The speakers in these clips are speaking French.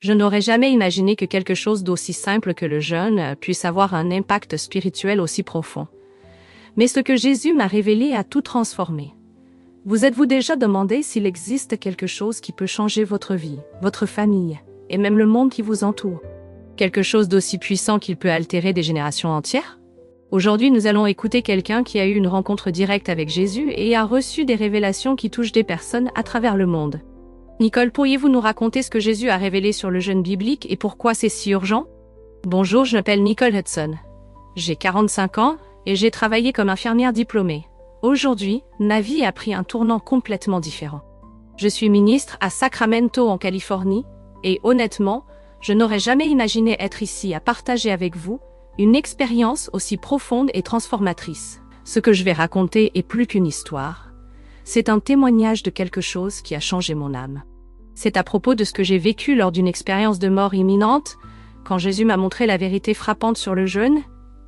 Je n'aurais jamais imaginé que quelque chose d'aussi simple que le jeûne puisse avoir un impact spirituel aussi profond. Mais ce que Jésus m'a révélé a tout transformé. Vous êtes-vous déjà demandé s'il existe quelque chose qui peut changer votre vie, votre famille, et même le monde qui vous entoure? Quelque chose d'aussi puissant qu'il peut altérer des générations entières? Aujourd'hui, nous allons écouter quelqu'un qui a eu une rencontre directe avec Jésus et a reçu des révélations qui touchent des personnes à travers le monde. Nicole, pourriez-vous nous raconter ce que Jésus a révélé sur le jeûne biblique et pourquoi c'est si urgent? Bonjour, je m'appelle Nicole Hudson. J'ai 45 ans et j'ai travaillé comme infirmière diplômée. Aujourd'hui, ma vie a pris un tournant complètement différent. Je suis ministre à Sacramento en Californie et honnêtement, je n'aurais jamais imaginé être ici à partager avec vous une expérience aussi profonde et transformatrice. Ce que je vais raconter est plus qu'une histoire. C'est un témoignage de quelque chose qui a changé mon âme. C'est à propos de ce que j'ai vécu lors d'une expérience de mort imminente, quand Jésus m'a montré la vérité frappante sur le jeûne.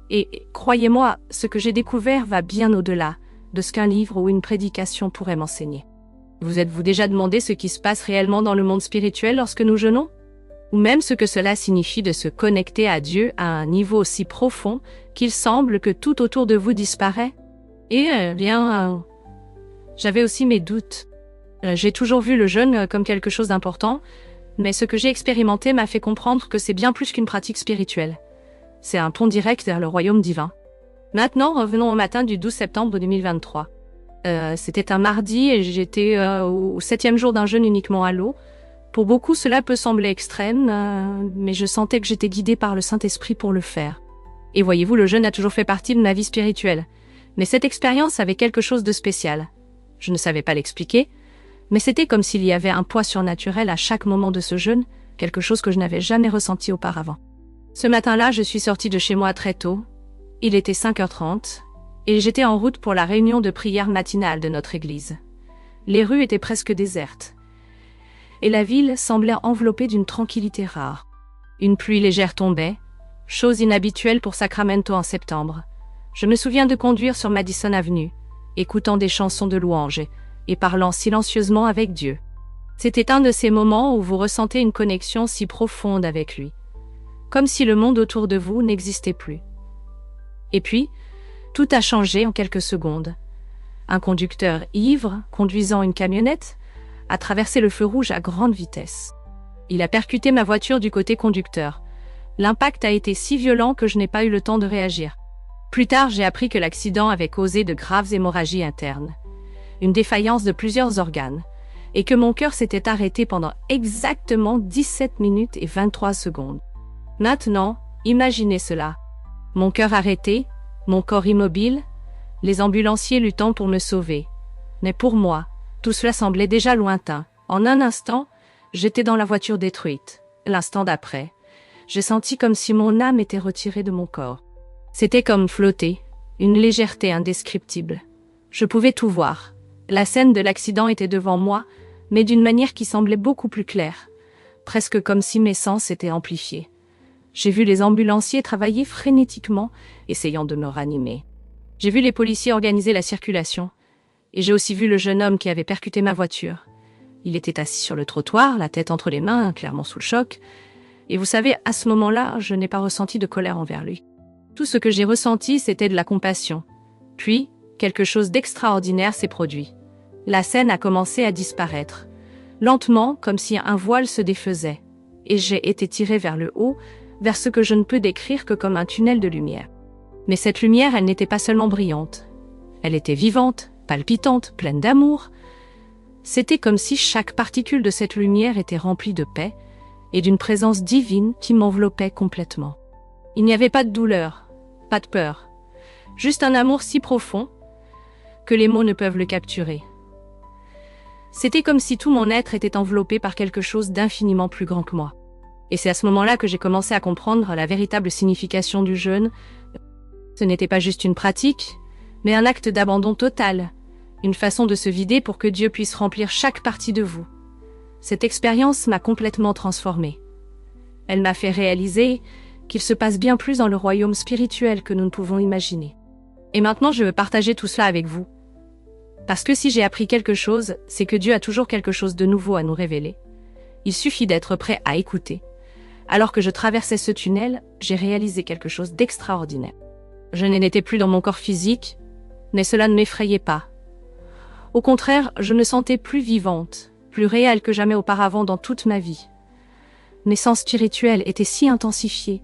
Et croyez-moi, ce que j'ai découvert va bien au-delà de ce qu'un livre ou une prédication pourrait m'enseigner. Vous êtes-vous déjà demandé ce qui se passe réellement dans le monde spirituel lorsque nous jeûnons? Ou même ce que cela signifie de se connecter à Dieu à un niveau aussi profond qu'il semble que tout autour de vous disparaît? J'avais aussi mes doutes. J'ai toujours vu le jeûne comme quelque chose d'important, mais ce que j'ai expérimenté m'a fait comprendre que c'est bien plus qu'une pratique spirituelle. C'est un pont direct vers le royaume divin. Maintenant, revenons au matin du 12 septembre 2023. C'était un mardi et j'étais au 7e jour d'un jeûne uniquement à l'eau. Pour beaucoup, cela peut sembler extrême, mais je sentais que j'étais guidée par le Saint-Esprit pour le faire. Et voyez-vous, le jeûne a toujours fait partie de ma vie spirituelle. Mais cette expérience avait quelque chose de spécial. Je ne savais pas l'expliquer, mais c'était comme s'il y avait un poids surnaturel à chaque moment de ce jeûne, quelque chose que je n'avais jamais ressenti auparavant. Ce matin-là, je suis sortie de chez moi très tôt. Il était 5h30, et j'étais en route pour la réunion de prière matinale de notre église. Les rues étaient presque désertes, et la ville semblait enveloppée d'une tranquillité rare. Une pluie légère tombait, chose inhabituelle pour Sacramento en septembre. Je me souviens de conduire sur Madison Avenue, écoutant des chansons de louanges et parlant silencieusement avec Dieu. C'était un de ces moments où vous ressentez une connexion si profonde avec lui, comme si le monde autour de vous n'existait plus. Et puis, tout a changé en quelques secondes. Un conducteur ivre, conduisant une camionnette, a traversé le feu rouge à grande vitesse. Il a percuté ma voiture du côté conducteur. L'impact a été si violent que je n'ai pas eu le temps de réagir. Plus tard, j'ai appris que l'accident avait causé de graves hémorragies internes, une défaillance de plusieurs organes, et que mon cœur s'était arrêté pendant exactement 17 minutes et 23 secondes. Maintenant, imaginez cela. Mon cœur arrêté, mon corps immobile, les ambulanciers luttant pour me sauver. Mais pour moi, tout cela semblait déjà lointain. En un instant, j'étais dans la voiture détruite. L'instant d'après, j'ai senti comme si mon âme était retirée de mon corps. C'était comme flotter, une légèreté indescriptible. Je pouvais tout voir. La scène de l'accident était devant moi, mais d'une manière qui semblait beaucoup plus claire, presque comme si mes sens étaient amplifiés. J'ai vu les ambulanciers travailler frénétiquement, essayant de me ranimer. J'ai vu les policiers organiser la circulation. Et j'ai aussi vu le jeune homme qui avait percuté ma voiture. Il était assis sur le trottoir, la tête entre les mains, clairement sous le choc. Et vous savez, à ce moment-là, je n'ai pas ressenti de colère envers lui. Tout ce que j'ai ressenti, c'était de la compassion. Puis, quelque chose d'extraordinaire s'est produit. La scène a commencé à disparaître, lentement, comme si un voile se défaisait. Et j'ai été tirée vers le haut, vers ce que je ne peux décrire que comme un tunnel de lumière. Mais cette lumière, elle n'était pas seulement brillante. Elle était vivante, palpitante, pleine d'amour. C'était comme si chaque particule de cette lumière était remplie de paix et d'une présence divine qui m'enveloppait complètement. Il n'y avait pas de douleur, pas de peur, juste un amour si profond que les mots ne peuvent le capturer. C'était comme si tout mon être était enveloppé par quelque chose d'infiniment plus grand que moi. Et c'est à ce moment-là que j'ai commencé à comprendre la véritable signification du jeûne. Ce n'était pas juste une pratique, mais un acte d'abandon total, une façon de se vider pour que Dieu puisse remplir chaque partie de vous. Cette expérience m'a complètement transformée. Elle m'a fait réaliser qu'il se passe bien plus dans le royaume spirituel que nous ne pouvons imaginer. Et maintenant, je veux partager tout cela avec vous. Parce que si j'ai appris quelque chose, c'est que Dieu a toujours quelque chose de nouveau à nous révéler. Il suffit d'être prêt à écouter. Alors que je traversais ce tunnel, j'ai réalisé quelque chose d'extraordinaire. Je n'étais plus dans mon corps physique, mais cela ne m'effrayait pas. Au contraire, je me sentais plus vivante, plus réelle que jamais auparavant dans toute ma vie. Mes sens spirituels étaient si intensifiés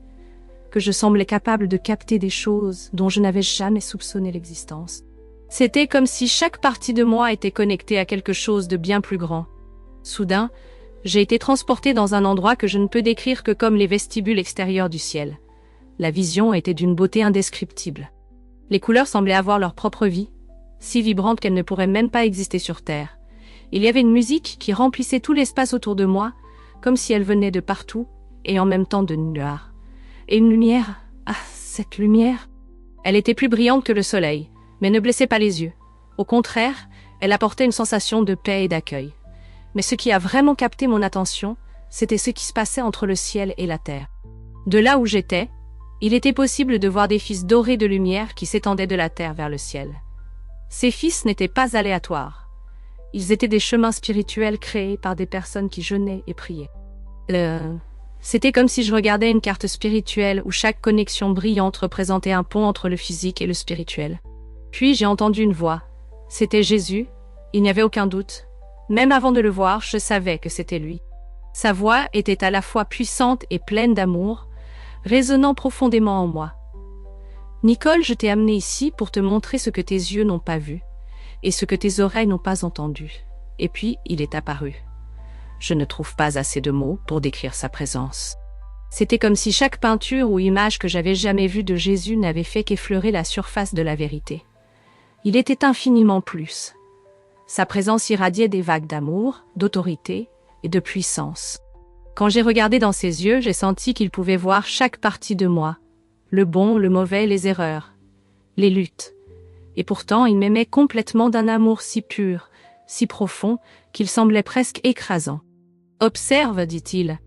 que je semblais capable de capter des choses dont je n'avais jamais soupçonné l'existence. C'était comme si chaque partie de moi était connectée à quelque chose de bien plus grand. Soudain, j'ai été transportée dans un endroit que je ne peux décrire que comme les vestibules extérieurs du ciel. La vision était d'une beauté indescriptible. Les couleurs semblaient avoir leur propre vie, si vibrantes qu'elles ne pourraient même pas exister sur Terre. Il y avait une musique qui remplissait tout l'espace autour de moi, comme si elle venait de partout, et en même temps de nulle part. Et une lumière, cette lumière, elle était plus brillante que le soleil, mais ne blessait pas les yeux. Au contraire, elle apportait une sensation de paix et d'accueil. Mais ce qui a vraiment capté mon attention, c'était ce qui se passait entre le ciel et la terre. De là où j'étais, il était possible de voir des fils dorés de lumière qui s'étendaient de la terre vers le ciel. Ces fils n'étaient pas aléatoires. Ils étaient des chemins spirituels créés par des personnes qui jeûnaient et priaient. C'était comme si je regardais une carte spirituelle où chaque connexion brillante représentait un pont entre le physique et le spirituel. Puis j'ai entendu une voix. C'était Jésus, il n'y avait aucun doute. Même avant de le voir, je savais que c'était lui. Sa voix était à la fois puissante et pleine d'amour, résonnant profondément en moi. « Nicole, je t'ai amenée ici pour te montrer ce que tes yeux n'ont pas vu, et ce que tes oreilles n'ont pas entendu. » Et puis, il est apparu. Je ne trouve pas assez de mots pour décrire sa présence. C'était comme si chaque peinture ou image que j'avais jamais vue de Jésus n'avait fait qu'effleurer la surface de la vérité. Il était infiniment plus. Sa présence irradiait des vagues d'amour, d'autorité et de puissance. Quand j'ai regardé dans ses yeux, j'ai senti qu'il pouvait voir chaque partie de moi, le bon, le mauvais, les erreurs, les luttes. Et pourtant, il m'aimait complètement d'un amour si pur, si profond, qu'il semblait presque écrasant. « Observe, dit-il. »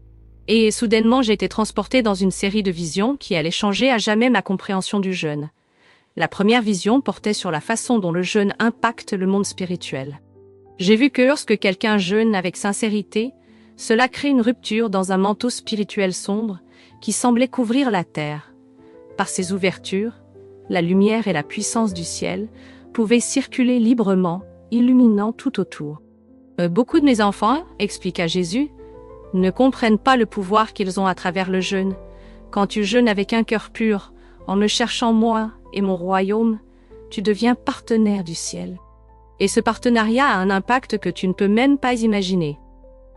Et soudainement, j'ai été transportée dans une série de visions qui allaient changer à jamais ma compréhension du jeûne. La première vision portait sur la façon dont le jeûne impacte le monde spirituel. J'ai vu que lorsque quelqu'un jeûne avec sincérité, cela crée une rupture dans un manteau spirituel sombre qui semblait couvrir la terre. Par ces ouvertures, la lumière et la puissance du ciel pouvaient circuler librement, illuminant tout autour. Beaucoup de mes enfants, expliqua Jésus, ne comprennent pas le pouvoir qu'ils ont à travers le jeûne. Quand tu jeûnes avec un cœur pur, en me cherchant moi et mon royaume, tu deviens partenaire du ciel. Et ce partenariat a un impact que tu ne peux même pas imaginer.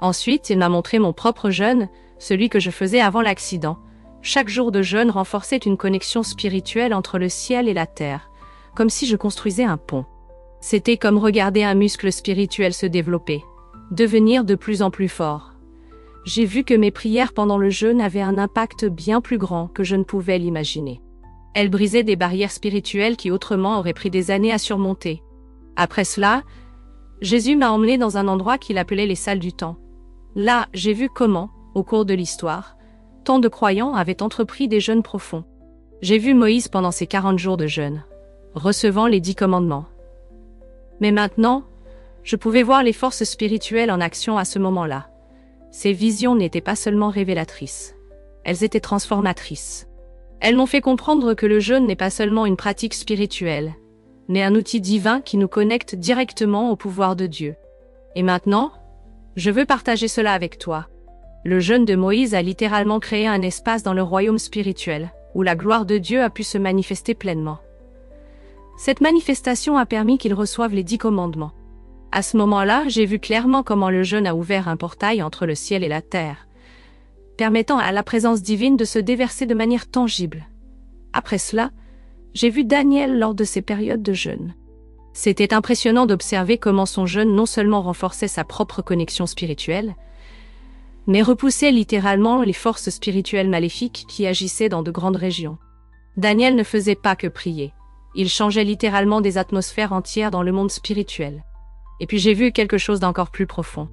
Ensuite, il m'a montré mon propre jeûne, celui que je faisais avant l'accident. Chaque jour de jeûne renforçait une connexion spirituelle entre le ciel et la terre, comme si je construisais un pont. C'était comme regarder un muscle spirituel se développer, devenir de plus en plus fort. J'ai vu que mes prières pendant le jeûne avaient un impact bien plus grand que je ne pouvais l'imaginer. Elles brisaient des barrières spirituelles qui autrement auraient pris des années à surmonter. Après cela, Jésus m'a emmené dans un endroit qu'il appelait les salles du temps. Là, j'ai vu comment, au cours de l'histoire, tant de croyants avaient entrepris des jeûnes profonds. J'ai vu Moïse pendant ses 40 jours de jeûne, recevant les 10 commandements. Mais maintenant, je pouvais voir les forces spirituelles en action à ce moment-là. Ces visions n'étaient pas seulement révélatrices, elles étaient transformatrices. Elles m'ont fait comprendre que le jeûne n'est pas seulement une pratique spirituelle, mais un outil divin qui nous connecte directement au pouvoir de Dieu. Et maintenant, je veux partager cela avec toi. Le jeûne de Moïse a littéralement créé un espace dans le royaume spirituel, où la gloire de Dieu a pu se manifester pleinement. Cette manifestation a permis qu'il reçoive les 10 commandements. À ce moment-là, j'ai vu clairement comment le jeûne a ouvert un portail entre le ciel et la terre, permettant à la présence divine de se déverser de manière tangible. Après cela, j'ai vu Daniel lors de ses périodes de jeûne. C'était impressionnant d'observer comment son jeûne non seulement renforçait sa propre connexion spirituelle, mais repoussait littéralement les forces spirituelles maléfiques qui agissaient dans de grandes régions. Daniel ne faisait pas que prier. Il changeait littéralement des atmosphères entières dans le monde spirituel. Et puis j'ai vu quelque chose d'encore plus profond.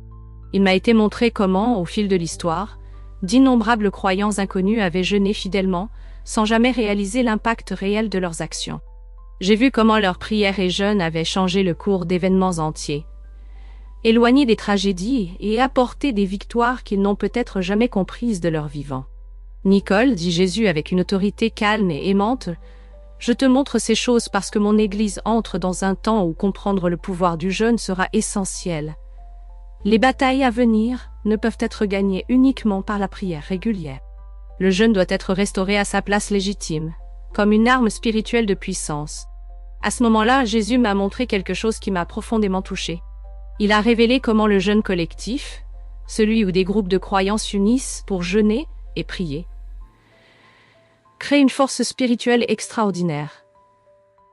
Il m'a été montré comment, au fil de l'histoire, d'innombrables croyants inconnus avaient jeûné fidèlement, sans jamais réaliser l'impact réel de leurs actions. J'ai vu comment leurs prières et jeûnes avaient changé le cours d'événements entiers. éloigner des tragédies et apporter des victoires qu'ils n'ont peut-être jamais comprises de leur vivant. Nicole, dit Jésus avec une autorité calme et aimante, je te montre ces choses parce que mon Église entre dans un temps où comprendre le pouvoir du jeûne sera essentiel. Les batailles à venir ne peuvent être gagnées uniquement par la prière régulière. Le jeûne doit être restauré à sa place légitime, comme une arme spirituelle de puissance. À ce moment-là, Jésus m'a montré quelque chose qui m'a profondément touchée. Il a révélé comment le jeûne collectif, celui où des groupes de croyants s'unissent pour jeûner et prier, crée une force spirituelle extraordinaire.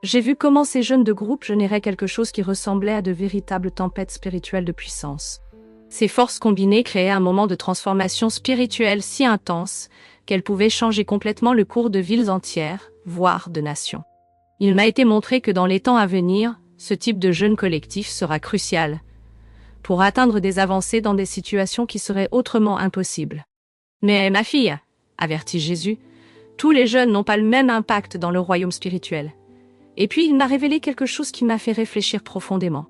J'ai vu comment ces jeûnes de groupe généraient quelque chose qui ressemblait à de véritables tempêtes spirituelles de puissance. Ces forces combinées créaient un moment de transformation spirituelle si intense qu'elles pouvaient changer complètement le cours de villes entières, voire de nations. Il m'a été montré que dans les temps à venir, ce type de jeûne collectif sera crucial pour atteindre des avancées dans des situations qui seraient autrement impossibles. Mais ma fille, avertit Jésus, tous les jeûnes n'ont pas le même impact dans le royaume spirituel. Et puis il m'a révélé quelque chose qui m'a fait réfléchir profondément.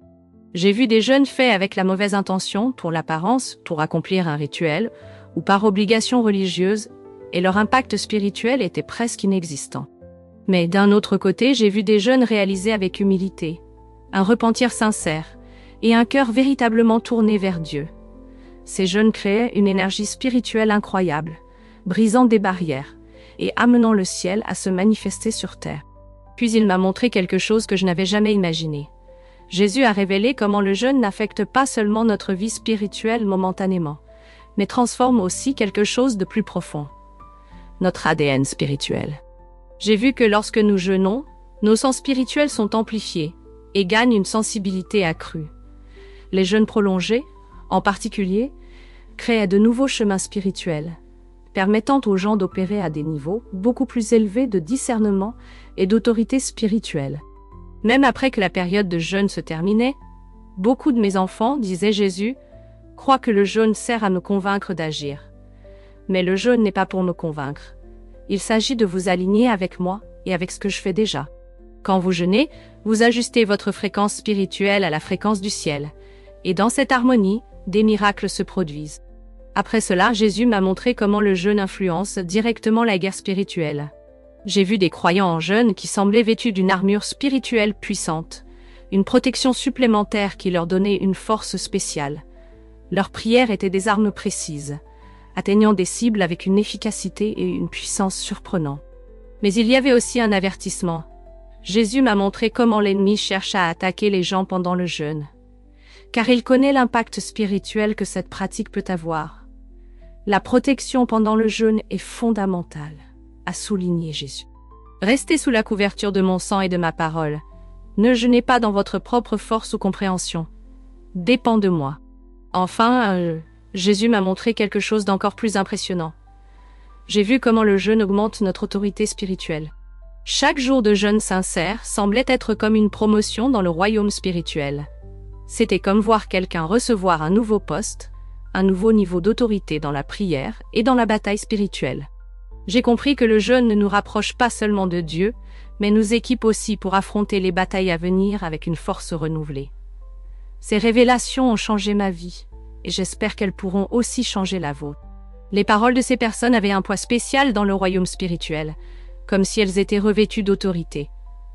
J'ai vu des jeûnes faits avec la mauvaise intention, pour l'apparence, pour accomplir un rituel, ou par obligation religieuse, et leur impact spirituel était presque inexistant. Mais d'un autre côté, j'ai vu des jeûnes réalisés avec humilité, un repentir sincère, et un cœur véritablement tourné vers Dieu. Ces jeûnes créaient une énergie spirituelle incroyable, brisant des barrières, et amenant le ciel à se manifester sur terre. Puis il m'a montré quelque chose que je n'avais jamais imaginé. Jésus a révélé comment le jeûne n'affecte pas seulement notre vie spirituelle momentanément, mais transforme aussi quelque chose de plus profond. Notre ADN spirituel. J'ai vu que lorsque nous jeûnons, nos sens spirituels sont amplifiés et gagnent une sensibilité accrue. Les jeûnes prolongés, en particulier, créent de nouveaux chemins spirituels, permettant aux gens d'opérer à des niveaux beaucoup plus élevés de discernement et d'autorité spirituelle. Même après que la période de jeûne se terminait, beaucoup de mes enfants, disait Jésus, croient que le jeûne sert à me convaincre d'agir. Mais le jeûne n'est pas pour me convaincre. Il s'agit de vous aligner avec moi et avec ce que je fais déjà. Quand vous jeûnez, vous ajustez votre fréquence spirituelle à la fréquence du ciel. Et dans cette harmonie, des miracles se produisent. Après cela, Jésus m'a montré comment le jeûne influence directement la guerre spirituelle. J'ai vu des croyants en jeûne qui semblaient vêtus d'une armure spirituelle puissante, une protection supplémentaire qui leur donnait une force spéciale. Leurs prières étaient des armes précises, atteignant des cibles avec une efficacité et une puissance surprenantes. Mais il y avait aussi un avertissement. Jésus m'a montré comment l'ennemi cherche à attaquer les gens pendant le jeûne, car il connaît l'impact spirituel que cette pratique peut avoir. La protection pendant le jeûne est fondamentale, a souligné Jésus. Restez sous la couverture de mon sang et de ma parole. Ne jeûnez pas dans votre propre force ou compréhension. Dépend de moi. Enfin, Jésus m'a montré quelque chose d'encore plus impressionnant. J'ai vu comment le jeûne augmente notre autorité spirituelle. Chaque jour de jeûne sincère semblait être comme une promotion dans le royaume spirituel. C'était comme voir quelqu'un recevoir un nouveau poste, un nouveau niveau d'autorité dans la prière et dans la bataille spirituelle. J'ai compris que le jeûne ne nous rapproche pas seulement de Dieu, mais nous équipe aussi pour affronter les batailles à venir avec une force renouvelée. Ces révélations ont changé ma vie, et j'espère qu'elles pourront aussi changer la vôtre. Les paroles de ces personnes avaient un poids spécial dans le royaume spirituel, comme si elles étaient revêtues d'autorité.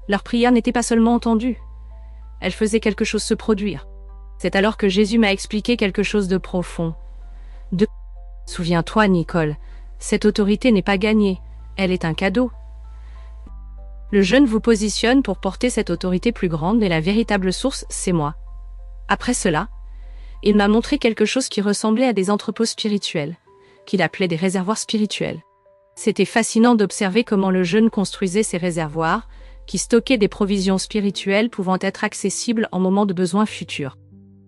Leurs prières n'étaient pas seulement entendues, elles faisaient quelque chose se produire. C'est alors que Jésus m'a expliqué quelque chose de profond. Souviens-toi, Nicole, cette autorité n'est pas gagnée, elle est un cadeau. Le jeûne vous positionne pour porter cette autorité plus grande et la véritable source, c'est moi. Après cela, il m'a montré quelque chose qui ressemblait à des entrepôts spirituels, qu'il appelait des réservoirs spirituels. C'était fascinant d'observer comment le jeûne construisait ces réservoirs, qui stockaient des provisions spirituelles pouvant être accessibles en moment de besoin futur.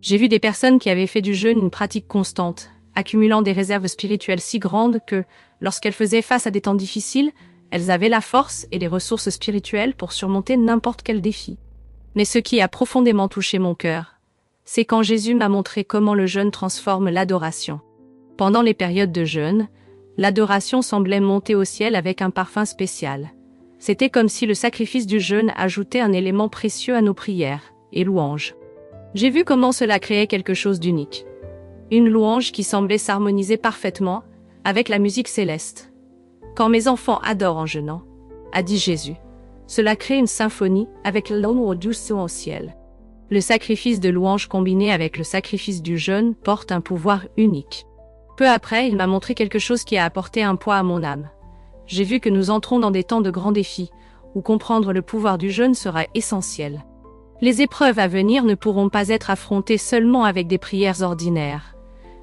J'ai vu des personnes qui avaient fait du jeûne une pratique constante, accumulant des réserves spirituelles si grandes que, lorsqu'elles faisaient face à des temps difficiles, elles avaient la force et les ressources spirituelles pour surmonter n'importe quel défi. Mais ce qui a profondément touché mon cœur, c'est quand Jésus m'a montré comment le jeûne transforme l'adoration. Pendant les périodes de jeûne, l'adoration semblait monter au ciel avec un parfum spécial. C'était comme si le sacrifice du jeûne ajoutait un élément précieux à nos prières et louanges. J'ai vu comment cela créait quelque chose d'unique. Une louange qui semblait s'harmoniser parfaitement avec la musique céleste. Quand mes enfants adorent en jeûnant, a dit Jésus, cela crée une symphonie avec l'amour douce au ciel. Le sacrifice de louange combiné avec le sacrifice du jeûne porte un pouvoir unique. Peu après, il m'a montré quelque chose qui a apporté un poids à mon âme. J'ai vu que nous entrons dans des temps de grands défis, où comprendre le pouvoir du jeûne sera essentiel. Les épreuves à venir ne pourront pas être affrontées seulement avec des prières ordinaires.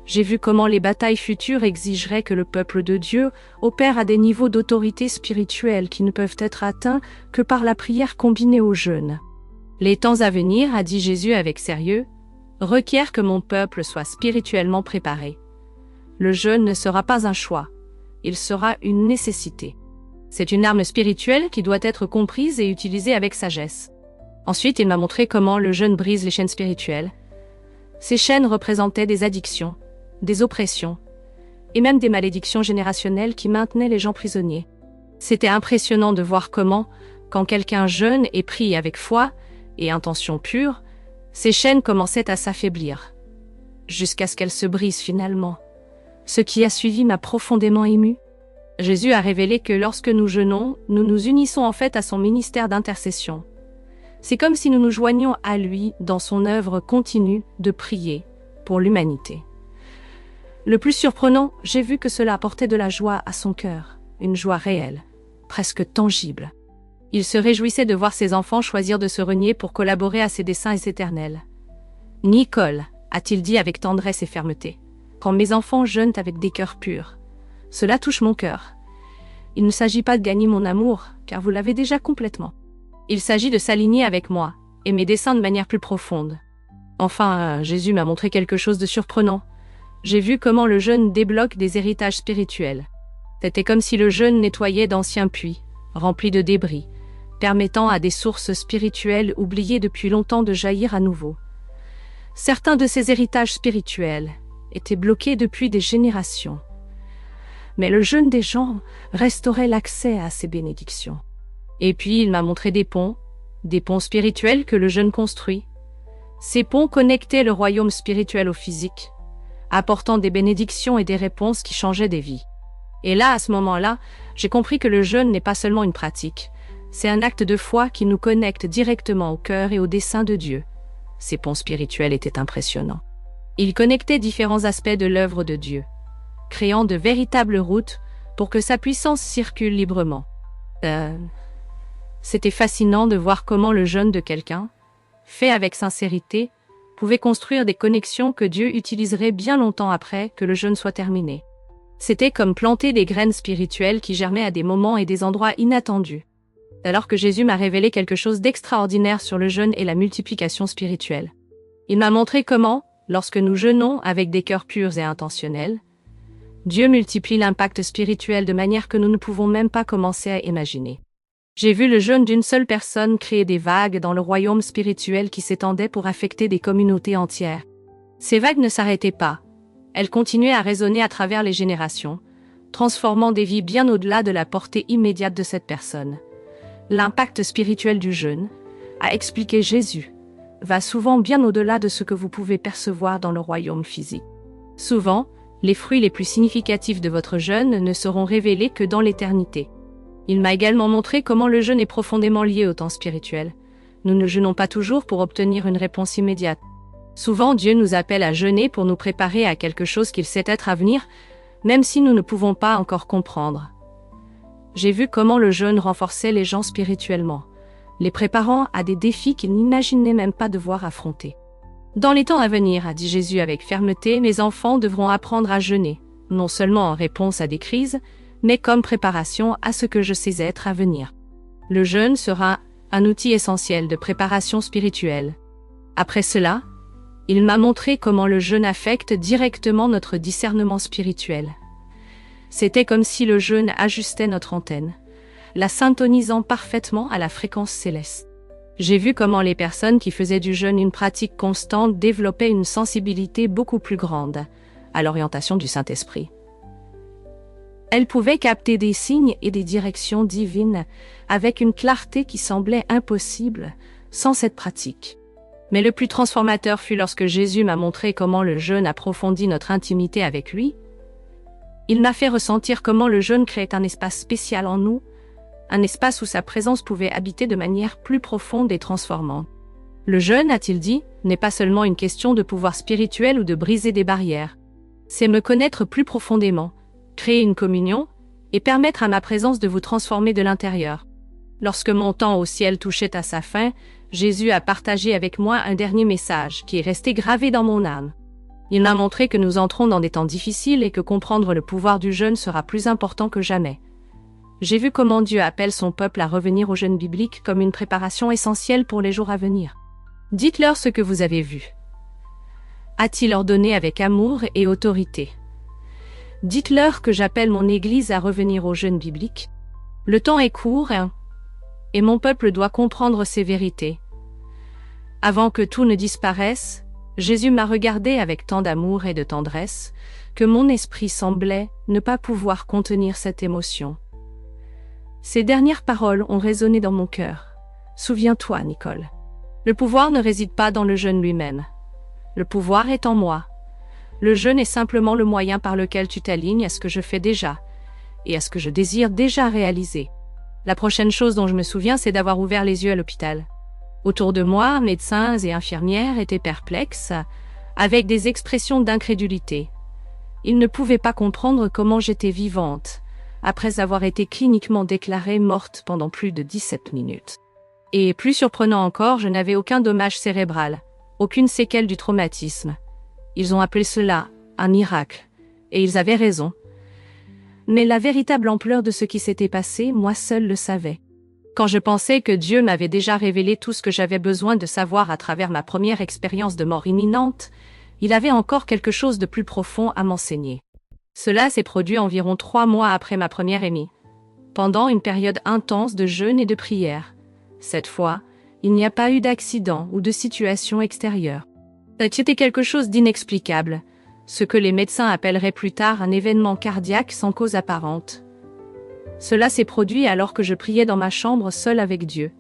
J'ai vu comment les batailles futures exigeraient que le peuple de Dieu opère à des niveaux d'autorité spirituelle qui ne peuvent être atteints que par la prière combinée au jeûne. Les temps à venir, a dit Jésus avec sérieux, requièrent que mon peuple soit spirituellement préparé. Le jeûne ne sera pas un choix, il sera une nécessité. C'est une arme spirituelle qui doit être comprise et utilisée avec sagesse. Ensuite, il m'a montré comment le jeûne brise les chaînes spirituelles. Ces chaînes représentaient des addictions, des oppressions, et même des malédictions générationnelles qui maintenaient les gens prisonniers. C'était impressionnant de voir comment, quand quelqu'un jeûne et prie avec foi et intention pure, ces chaînes commençaient à s'affaiblir, jusqu'à ce qu'elles se brisent finalement. Ce qui a suivi m'a profondément ému. Jésus a révélé que lorsque nous jeûnons, nous nous unissons en fait à son ministère d'intercession. C'est comme si nous nous joignions à lui dans son œuvre continue de prier pour l'humanité. Le plus surprenant, j'ai vu que cela apportait de la joie à son cœur, une joie réelle, presque tangible. Il se réjouissait de voir ses enfants choisir de se renier pour collaborer à ses desseins éternels. « Nicole, a-t-il dit avec tendresse et fermeté, quand mes enfants jeûnent avec des cœurs purs. Cela touche mon cœur. Il ne s'agit pas de gagner mon amour, car vous l'avez déjà complètement. Il s'agit de s'aligner avec moi et mes desseins de manière plus profonde. Enfin, Jésus m'a montré quelque chose de surprenant. J'ai vu comment le jeûne débloque des héritages spirituels. C'était comme si le jeûne nettoyait d'anciens puits, remplis de débris, permettant à des sources spirituelles oubliées depuis longtemps de jaillir à nouveau. Certains de ces héritages spirituels étaient bloqués depuis des générations. Mais le jeûne des gens restaurait l'accès à ces bénédictions. Et puis il m'a montré des ponts spirituels que le jeûne construit. Ces ponts connectaient le royaume spirituel au physique, apportant des bénédictions et des réponses qui changeaient des vies. Et là, à ce moment-là, j'ai compris que le jeûne n'est pas seulement une pratique, c'est un acte de foi qui nous connecte directement au cœur et au dessein de Dieu. Ces ponts spirituels étaient impressionnants. Ils connectaient différents aspects de l'œuvre de Dieu, créant de véritables routes pour que sa puissance circule librement. C'était fascinant de voir comment le jeûne de quelqu'un, fait avec sincérité, pouvait construire des connexions que Dieu utiliserait bien longtemps après que le jeûne soit terminé. C'était comme planter des graines spirituelles qui germaient à des moments et des endroits inattendus. Alors que Jésus m'a révélé quelque chose d'extraordinaire sur le jeûne et la multiplication spirituelle. Il m'a montré comment, lorsque nous jeûnons avec des cœurs purs et intentionnels, Dieu multiplie l'impact spirituel de manière que nous ne pouvons même pas commencer à imaginer. J'ai vu le jeûne d'une seule personne créer des vagues dans le royaume spirituel qui s'étendaient pour affecter des communautés entières. Ces vagues ne s'arrêtaient pas. Elles continuaient à résonner à travers les générations, transformant des vies bien au-delà de la portée immédiate de cette personne. L'impact spirituel du jeûne, a expliqué Jésus, va souvent bien au-delà de ce que vous pouvez percevoir dans le royaume physique. Souvent, les fruits les plus significatifs de votre jeûne ne seront révélés que dans l'éternité. Il m'a également montré comment le jeûne est profondément lié au temps spirituel. Nous ne jeûnons pas toujours pour obtenir une réponse immédiate. Souvent, Dieu nous appelle à jeûner pour nous préparer à quelque chose qu'il sait être à venir, même si nous ne pouvons pas encore comprendre. J'ai vu comment le jeûne renforçait les gens spirituellement, les préparant à des défis qu'ils n'imaginaient même pas devoir affronter. Dans les temps à venir, a dit Jésus avec fermeté, mes enfants devront apprendre à jeûner, non seulement en réponse à des crises, mais comme préparation à ce que je sais être à venir. Le jeûne sera un outil essentiel de préparation spirituelle. Après cela, il m'a montré comment le jeûne affecte directement notre discernement spirituel. C'était comme si le jeûne ajustait notre antenne, la syntonisant parfaitement à la fréquence céleste. J'ai vu comment les personnes qui faisaient du jeûne une pratique constante développaient une sensibilité beaucoup plus grande à l'orientation du Saint-Esprit. Elles pouvaient capter des signes et des directions divines avec une clarté qui semblait impossible sans cette pratique. Mais le plus transformateur fut lorsque Jésus m'a montré comment le jeûne approfondit notre intimité avec lui. Il m'a fait ressentir comment le jeûne créait un espace spécial en nous, un espace où sa présence pouvait habiter de manière plus profonde et transformante. Le jeûne, a-t-il dit, n'est pas seulement une question de pouvoir spirituel ou de briser des barrières. C'est me connaître plus profondément, créer une communion, et permettre à ma présence de vous transformer de l'intérieur. Lorsque mon temps au ciel touchait à sa fin, Jésus a partagé avec moi un dernier message qui est resté gravé dans mon âme. Il m'a montré que nous entrons dans des temps difficiles et que comprendre le pouvoir du jeûne sera plus important que jamais. J'ai vu comment Dieu appelle son peuple à revenir au jeûne biblique comme une préparation essentielle pour les jours à venir. Dites-leur ce que vous avez vu. A-t-il ordonné avec amour et autorité? Dites-leur que j'appelle mon Église à revenir au jeûne biblique. Le temps est court, et mon peuple doit comprendre ces vérités. Avant que tout ne disparaisse, Jésus m'a regardé avec tant d'amour et de tendresse que mon esprit semblait ne pas pouvoir contenir cette émotion. Ces dernières paroles ont résonné dans mon cœur. Souviens-toi, Nicole. Le pouvoir ne réside pas dans le jeûne lui-même. Le pouvoir est en moi. Le jeûne est simplement le moyen par lequel tu t'alignes à ce que je fais déjà et à ce que je désire déjà réaliser. La prochaine chose dont je me souviens, c'est d'avoir ouvert les yeux à l'hôpital. Autour de moi, médecins et infirmières étaient perplexes, avec des expressions d'incrédulité. Ils ne pouvaient pas comprendre comment j'étais vivante, après avoir été cliniquement déclarée morte pendant plus de 17 minutes. Et plus surprenant encore, je n'avais aucun dommage cérébral, aucune séquelle du traumatisme. Ils ont appelé cela un miracle, et ils avaient raison. Mais la véritable ampleur de ce qui s'était passé, moi seule le savais. Quand je pensais que Dieu m'avait déjà révélé tout ce que j'avais besoin de savoir à travers ma première expérience de mort imminente, il avait encore quelque chose de plus profond à m'enseigner. Cela s'est produit environ 3 mois après ma première émie, pendant une période intense de jeûne et de prière. Cette fois, il n'y a pas eu d'accident ou de situation extérieure. C'était quelque chose d'inexplicable, ce que les médecins appelleraient plus tard un événement cardiaque sans cause apparente. Cela s'est produit alors que je priais dans ma chambre seule avec Dieu.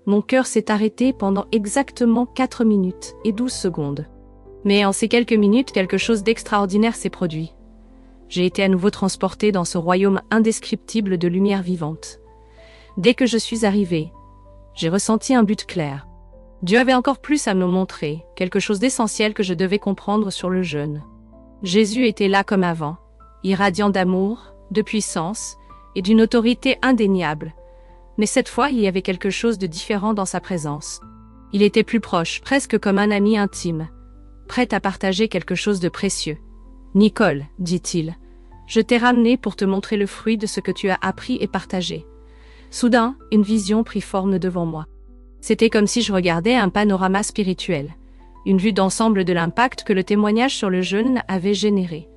Mon cœur s'est arrêté pendant exactement 4 minutes et 12 secondes. Mais en ces quelques minutes, quelque chose d'extraordinaire s'est produit. J'ai été à nouveau transportée dans ce royaume indescriptible de lumière vivante. Dès que je suis arrivée, j'ai ressenti un but clair. Dieu avait encore plus à me montrer, quelque chose d'essentiel que je devais comprendre sur le jeûne. Jésus était là comme avant, irradiant d'amour, de puissance et d'une autorité indéniable. Mais cette fois, il y avait quelque chose de différent dans sa présence. Il était plus proche, presque comme un ami intime, prêt à partager quelque chose de précieux. « Nicole, dit-il, je t'ai ramené pour te montrer le fruit de ce que tu as appris et partagé. » Soudain, une vision prit forme devant moi. C'était comme si je regardais un panorama spirituel, une vue d'ensemble de l'impact que le témoignage sur le jeûne avait généré.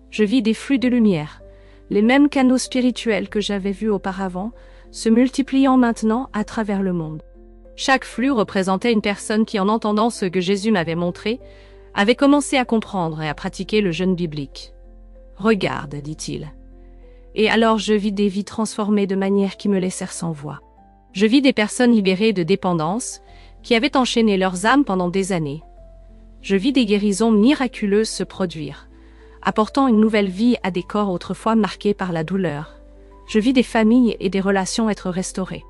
Je vis des flux de lumière, les mêmes canaux spirituels que j'avais vus auparavant, se multipliant maintenant à travers le monde. Chaque flux représentait une personne qui, en entendant ce que Jésus m'avait montré, avait commencé à comprendre et à pratiquer le jeûne biblique. « Regarde, dit-il. » Et alors je vis des vies transformées de manière qui me laissèrent sans voix. Je vis des personnes libérées de dépendance, qui avaient enchaîné leurs âmes pendant des années. Je vis des guérisons miraculeuses se produire, apportant une nouvelle vie à des corps autrefois marqués par la douleur. Je vis des familles et des relations être restaurées.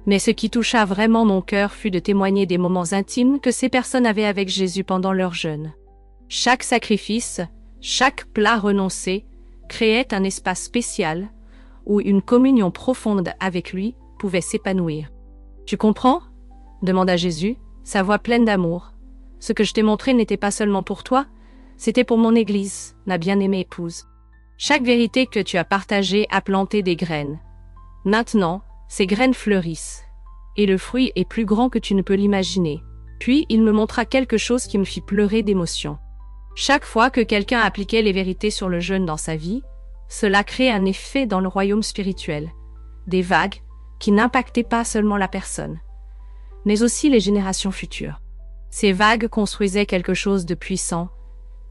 Mais ce qui toucha vraiment mon cœur fut de témoigner des moments intimes que ces personnes avaient avec Jésus pendant leur jeûne. Chaque sacrifice, chaque plat renoncé, créait un espace spécial où une communion profonde avec lui pouvait s'épanouir. « Tu comprends ?» demanda Jésus, sa voix pleine d'amour. « Ce que je t'ai montré n'était pas seulement pour toi, c'était pour mon Église, ma bien-aimée épouse. Chaque vérité que tu as partagée a planté des graines. Maintenant, ces graines fleurissent, et le fruit est plus grand que tu ne peux l'imaginer. » Puis il me montra quelque chose qui me fit pleurer d'émotion. Chaque fois que quelqu'un appliquait les vérités sur le jeûne dans sa vie, cela créait un effet dans le royaume spirituel. Des vagues qui n'impactaient pas seulement la personne, mais aussi les générations futures. Ces vagues construisaient quelque chose de puissant,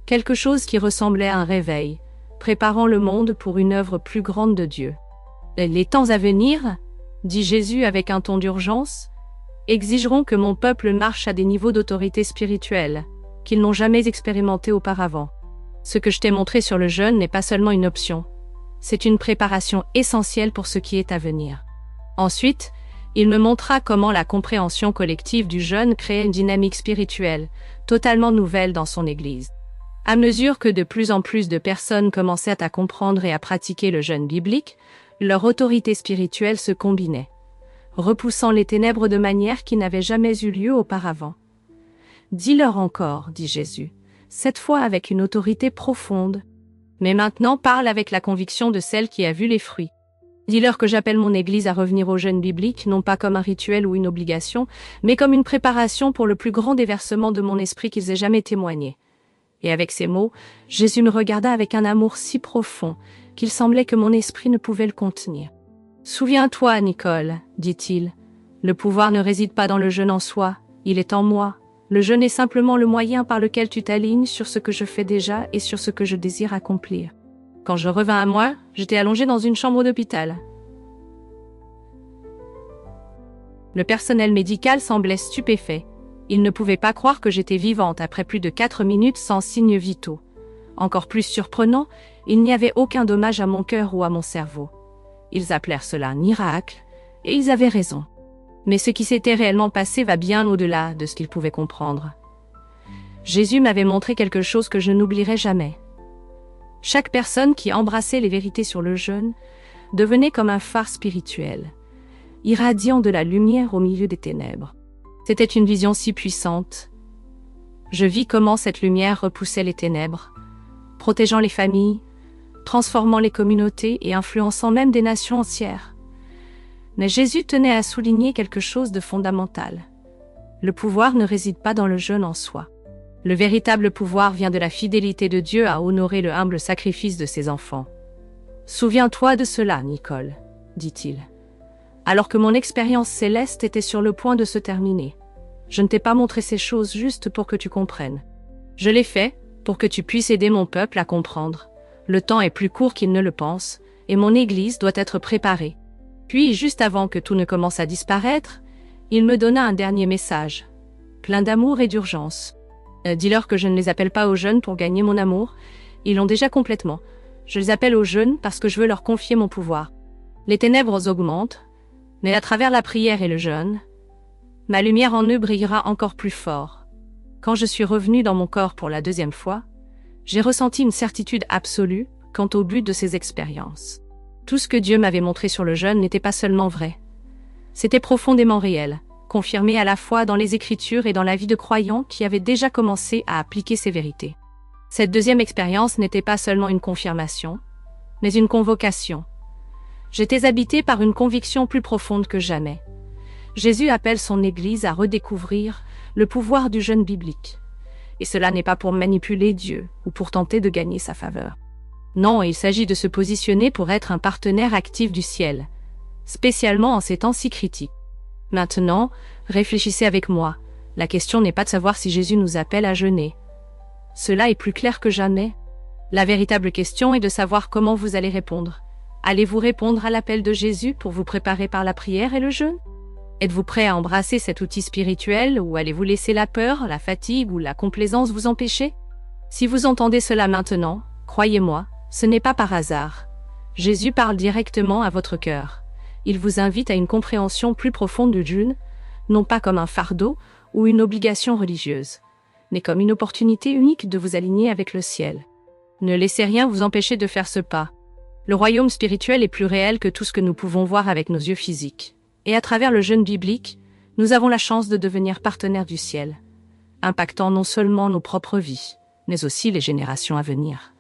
quelque chose qui ressemblait à un réveil, préparant le monde pour une œuvre plus grande de Dieu. « Les temps à venir, dit Jésus avec un ton d'urgence, exigeront que mon peuple marche à des niveaux d'autorité spirituelle qu'ils n'ont jamais expérimentés auparavant. Ce que je t'ai montré sur le jeûne n'est pas seulement une option, c'est une préparation essentielle pour ce qui est à venir. Ensuite, il me montra comment la compréhension collective du jeûne créait une dynamique spirituelle, totalement nouvelle dans son Église. À mesure que de plus en plus de personnes commençaient à comprendre et à pratiquer le jeûne biblique, leur autorité spirituelle se combinait, repoussant les ténèbres de manière qui n'avait jamais eu lieu auparavant. « Dis-leur encore, dit Jésus, cette fois avec une autorité profonde. Mais maintenant parle avec la conviction de celle qui a vu les fruits. Dis-leur que j'appelle mon Église à revenir au jeûne biblique, non pas comme un rituel ou une obligation, mais comme une préparation pour le plus grand déversement de mon esprit qu'ils aient jamais témoigné. » Et avec ces mots, Jésus me regarda avec un amour si profond qu'il semblait que mon esprit ne pouvait le contenir. « Souviens-toi, Nicole, dit-il, le pouvoir ne réside pas dans le jeûne en soi, il est en moi. Le jeûne est simplement le moyen par lequel tu t'alignes sur ce que je fais déjà et sur ce que je désire accomplir. » Quand je revins à moi, j'étais allongée dans une chambre d'hôpital. Le personnel médical semblait stupéfait. Il ne pouvait pas croire que j'étais vivante après plus de 4 minutes sans signes vitaux. Encore plus surprenant, il n'y avait aucun dommage à mon cœur ou à mon cerveau. Ils appelèrent cela un miracle, et ils avaient raison. Mais ce qui s'était réellement passé va bien au-delà de ce qu'ils pouvaient comprendre. Jésus m'avait montré quelque chose que je n'oublierai jamais. Chaque personne qui embrassait les vérités sur le jeûne devenait comme un phare spirituel, irradiant de la lumière au milieu des ténèbres. C'était une vision si puissante. Je vis comment cette lumière repoussait les ténèbres, protégeant les familles, transformant les communautés et influençant même des nations entières. Mais Jésus tenait à souligner quelque chose de fondamental. Le pouvoir ne réside pas dans le jeûne en soi. Le véritable pouvoir vient de la fidélité de Dieu à honorer le humble sacrifice de ses enfants. « Souviens-toi de cela, Nicole, » dit-il. Alors que mon expérience céleste était sur le point de se terminer. Je ne t'ai pas montré ces choses juste pour que tu comprennes. Je l'ai fait pour que tu puisses aider mon peuple à comprendre. Le temps est plus court qu'il ne le pense, et mon Église doit être préparée. Puis, juste avant que tout ne commence à disparaître, il me donna un dernier message, plein d'amour et d'urgence. Dis-leur que je ne les appelle pas au jeûne pour gagner mon amour, ils l'ont déjà complètement. Je les appelle au jeûne parce que je veux leur confier mon pouvoir. Les ténèbres augmentent, mais à travers la prière et le jeûne, ma lumière en eux brillera encore plus fort. Quand je suis revenue dans mon corps pour la 2e fois, j'ai ressenti une certitude absolue quant au but de ces expériences. Tout ce que Dieu m'avait montré sur le jeûne n'était pas seulement vrai. C'était profondément réel, confirmé à la fois dans les Écritures et dans la vie de croyants qui avaient déjà commencé à appliquer ces vérités. Cette 2e expérience n'était pas seulement une confirmation, mais une convocation. J'étais habitée par une conviction plus profonde que jamais. Jésus appelle son Église à redécouvrir le pouvoir du jeûne biblique. Et cela n'est pas pour manipuler Dieu ou pour tenter de gagner sa faveur. Non, il s'agit de se positionner pour être un partenaire actif du ciel, spécialement en ces temps si critiques. Maintenant, réfléchissez avec moi. La question n'est pas de savoir si Jésus nous appelle à jeûner. Cela est plus clair que jamais. La véritable question est de savoir comment vous allez répondre. Allez-vous répondre à l'appel de Jésus pour vous préparer par la prière et le jeûne? Êtes-vous prêt à embrasser cet outil spirituel ou allez-vous laisser la peur, la fatigue ou la complaisance vous empêcher? Si vous entendez cela maintenant, croyez-moi, ce n'est pas par hasard. Jésus parle directement à votre cœur. Il vous invite à une compréhension plus profonde du jeûne, non pas comme un fardeau ou une obligation religieuse, mais comme une opportunité unique de vous aligner avec le ciel. Ne laissez rien vous empêcher de faire ce pas. Le royaume spirituel est plus réel que tout ce que nous pouvons voir avec nos yeux physiques. Et à travers le jeûne biblique, nous avons la chance de devenir partenaires du ciel, impactant non seulement nos propres vies, mais aussi les générations à venir.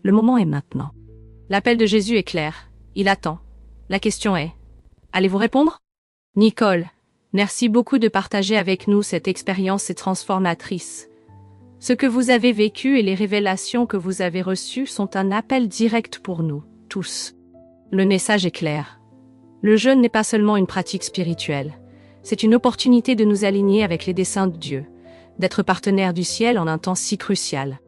Le moment est maintenant. L'appel de Jésus est clair. Il attend. La question est, allez-vous répondre? Nicole, merci beaucoup de partager avec nous cette expérience transformatrice. Ce que vous avez vécu et les révélations que vous avez reçues sont un appel direct pour nous, tous. Le message est clair. Le jeûne n'est pas seulement une pratique spirituelle. C'est une opportunité de nous aligner avec les desseins de Dieu, d'être partenaires du ciel en un temps si crucial.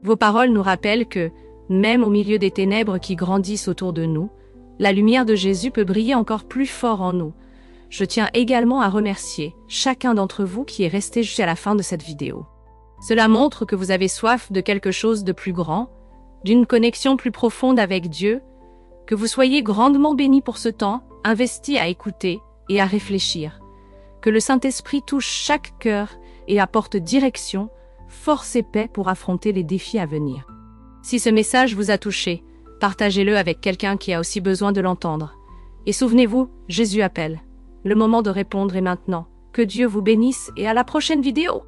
Vos paroles nous rappellent que, même au milieu des ténèbres qui grandissent autour de nous, la lumière de Jésus peut briller encore plus fort en nous, Je tiens également à remercier chacun d'entre vous qui est resté jusqu'à la fin de cette vidéo. Cela montre que vous avez soif de quelque chose de plus grand, d'une connexion plus profonde avec Dieu, que vous soyez grandement bénis pour ce temps, investi à écouter et à réfléchir. Que le Saint-Esprit touche chaque cœur et apporte direction, force et paix pour affronter les défis à venir. Si ce message vous a touché, partagez-le avec quelqu'un qui a aussi besoin de l'entendre. Et souvenez-vous, Jésus appelle. Le moment de répondre est maintenant. Que Dieu vous bénisse et à la prochaine vidéo!